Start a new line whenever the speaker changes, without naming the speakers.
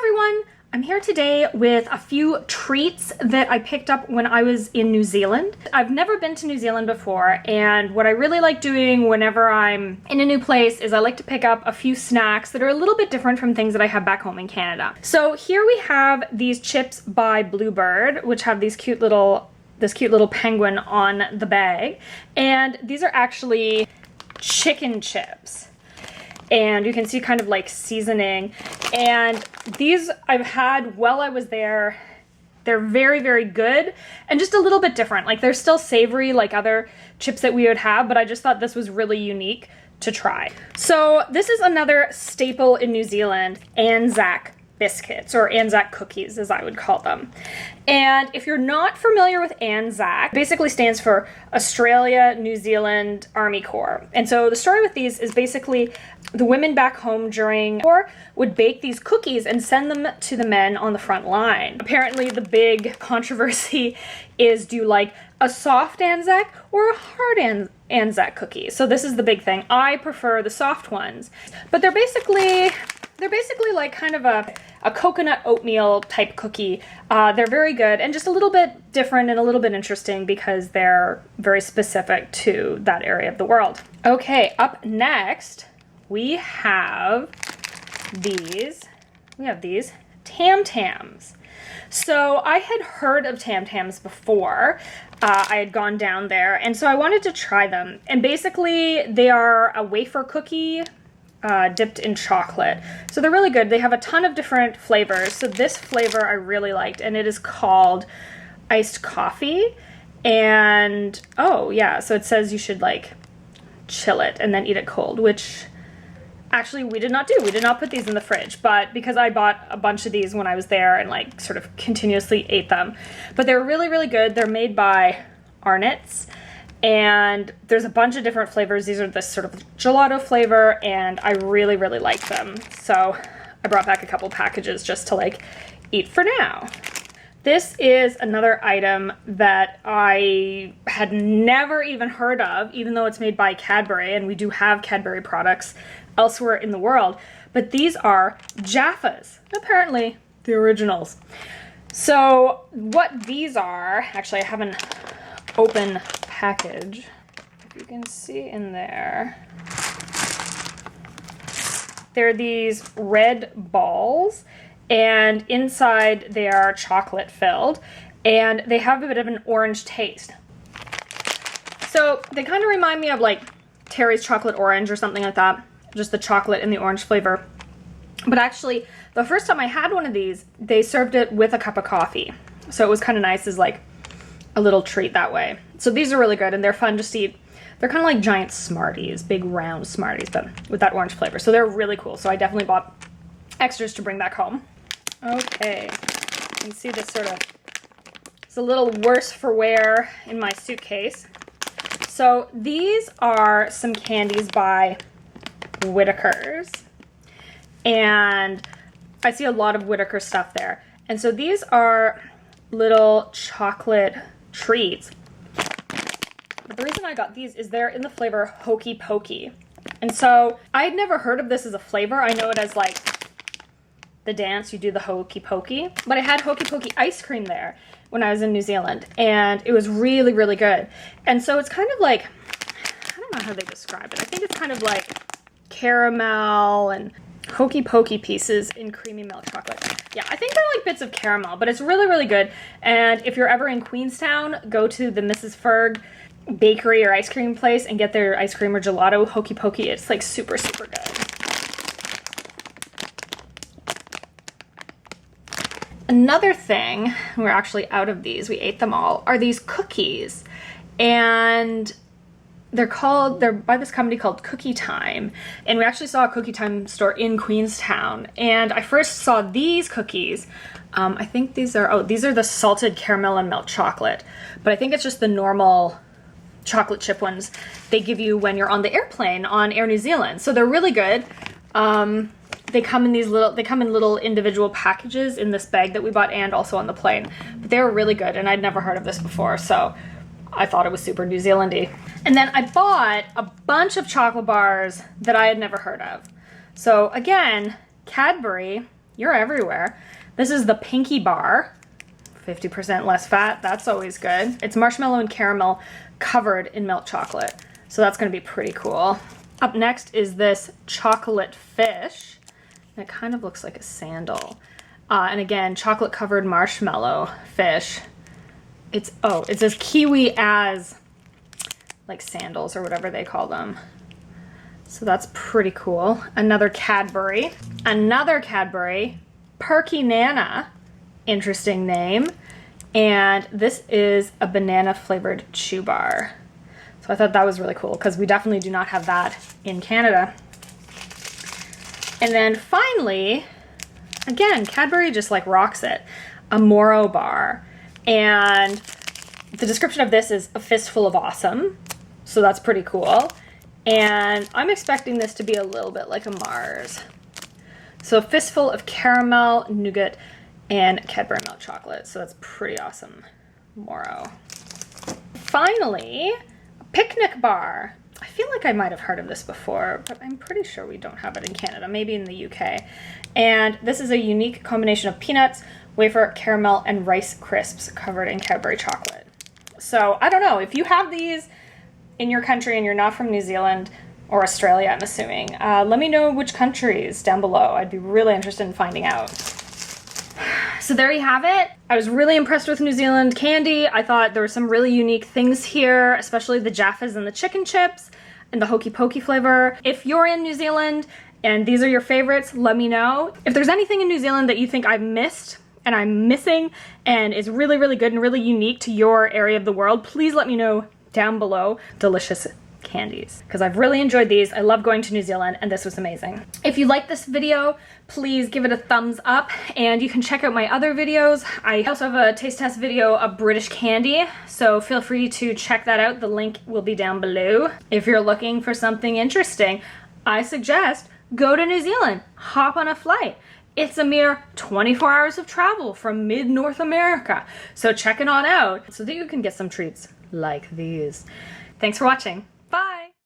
everyone! I'm here today with a few treats that I picked up when I was in New Zealand. I've never been to New Zealand before, and what I really like doing whenever I'm in a new place is I like to pick up a few snacks that are a little bit different from things that I have back home in Canada. So here we have these chips by Bluebird, which have this cute little penguin on the bag, and these are actually chicken chips. And you can see kind of like seasoning, and these I've had while I was there. They're very, very good and just a little bit different. Like, they're still savory like other chips that we would have, but I just thought this was really unique to try. So this is another staple in New Zealand, ANZAC biscuits, or ANZAC cookies as I would call them. And if you're not familiar with ANZAC, basically stands for Australia New Zealand Army Corps. And so the story with these is basically the women back home during war would bake these cookies and send them to the men on the front line. Apparently the big controversy is, do you like a soft ANZAC or a hard ANZAC cookie? So this is the big thing. I prefer the soft ones, but they're basically like kind of a coconut oatmeal type cookie. They're very good and just a little bit different and a little bit interesting because they're very specific to that area of the world. Okay, up next we have these Tam Tams. So I had heard of Tam Tams before. I had gone down there, and so I wanted to try them. And basically they are a wafer cookie dipped in chocolate. So they're really good. They have a ton of different flavors. So this flavor I really liked, and it is called iced coffee. And oh yeah, so it says you should like chill it and then eat it cold, which actually we did not do. We did not put these in the fridge, but because I bought a bunch of these when I was there and like sort of continuously ate them. But they're really, really good. They're made by Arnott. And there's a bunch of different flavors. These are this sort of gelato flavor, and I really, really like them. So I brought back a couple packages just to like eat for now. This is another item that I had never even heard of, even though it's made by Cadbury, and we do have Cadbury products elsewhere in the world. But these are Jaffas, apparently the originals. So what these are, actually I have an open package, if you can see in there. They're these red balls, and inside they are chocolate filled, and they have a bit of an orange taste. So they kind of remind me of like Terry's chocolate orange or something like that, just the chocolate and the orange flavor. But actually, the first time I had one of these, they served it with a cup of coffee. So it was kind of nice as like a little treat that way. So these are really good, and they're fun just to eat. They're kind of like giant Smarties, big round Smarties, but with that orange flavor. So they're really cool. So I definitely bought extras to bring back home. Okay, you can see this sort of, it's a little worse for wear in my suitcase. So these are some candies by Whittaker's, and I see a lot of Whittaker stuff there. And so these are little chocolate treats. But the reason I got these is they're in the flavor Hokey Pokey. And so I'd never heard of this as a flavor. I know it as like the dance, you do the Hokey Pokey. But I had Hokey Pokey ice cream there when I was in New Zealand, and it was really, really good. And so it's kind of like, I don't know how they describe it. I think it's kind of like caramel and Hokey Pokey pieces in creamy milk chocolate. Yeah, I think they're like bits of caramel, but it's really, really good. And if you're ever in Queenstown, go to the Mrs. Ferg bakery or ice cream place and get their ice cream or gelato Hokey Pokey. It's like super, super good. Another thing, we're actually out of these, we ate them all, are these cookies. And they're by this company called CookieTime, and we actually saw a CookieTime store in Queenstown, and I first saw these cookies. I think these are the salted caramel and milk chocolate, but I think it's just the normal chocolate chip ones they give you when you're on the airplane on Air New Zealand. So they're really good. They come in little individual packages in this bag that we bought, and also on the plane, but they were really good, and I'd never heard of this before, so I thought it was super New Zealandy. And then I bought a bunch of chocolate bars that I had never heard of. So again, Cadbury you're everywhere. This is the Pinky Bar, 50% less fat. That's always good. It's marshmallow and caramel covered in milk chocolate. So that's gonna be pretty cool. Up next is this chocolate fish. It kind of looks like a sandal. And again, chocolate covered marshmallow fish. It's as kiwi as like sandals or whatever they call them. So that's pretty cool. Another Cadbury, Perky Nana, interesting name. And this is a banana flavored chew bar. So I thought that was really cool because we definitely do not have that in Canada. And then finally, again, Cadbury just like rocks it, a Moro bar. And the description of this is a fistful of awesome. So that's pretty cool. And I'm expecting this to be a little bit like a Mars. So a fistful of caramel, nougat, and Cadbury milk chocolate. So that's pretty awesome. Moro. Finally, a picnic bar. I feel like I might have heard of this before, but I'm pretty sure we don't have it in Canada, maybe in the UK. And this is a unique combination of peanuts, wafer, caramel, and rice crisps covered in Cadbury chocolate. So I don't know, if you have these in your country and you're not from New Zealand or Australia, I'm assuming, let me know which countries down below. I'd be really interested in finding out. So there you have it. I was really impressed with New Zealand candy. I thought there were some really unique things here, especially the Jaffas and the chicken chips and the Hokey Pokey flavor. If you're in New Zealand and these are your favorites, let me know. If there's anything in New Zealand that you think I've missed and I'm missing and is really, really good and really unique to your area of the world, please let me know down below. Delicious candies, because I've really enjoyed these. I love going to New Zealand and this was amazing. If you like this video, please give it a thumbs up and you can check out my other videos. I also have a taste test video of British candy, so feel free to check that out. The link will be down below. If you're looking for something interesting, I suggest go to New Zealand, hop on a flight. It's a mere 24 hours of travel from mid-North America, so check it on out so that you can get some treats like these. Thanks for watching.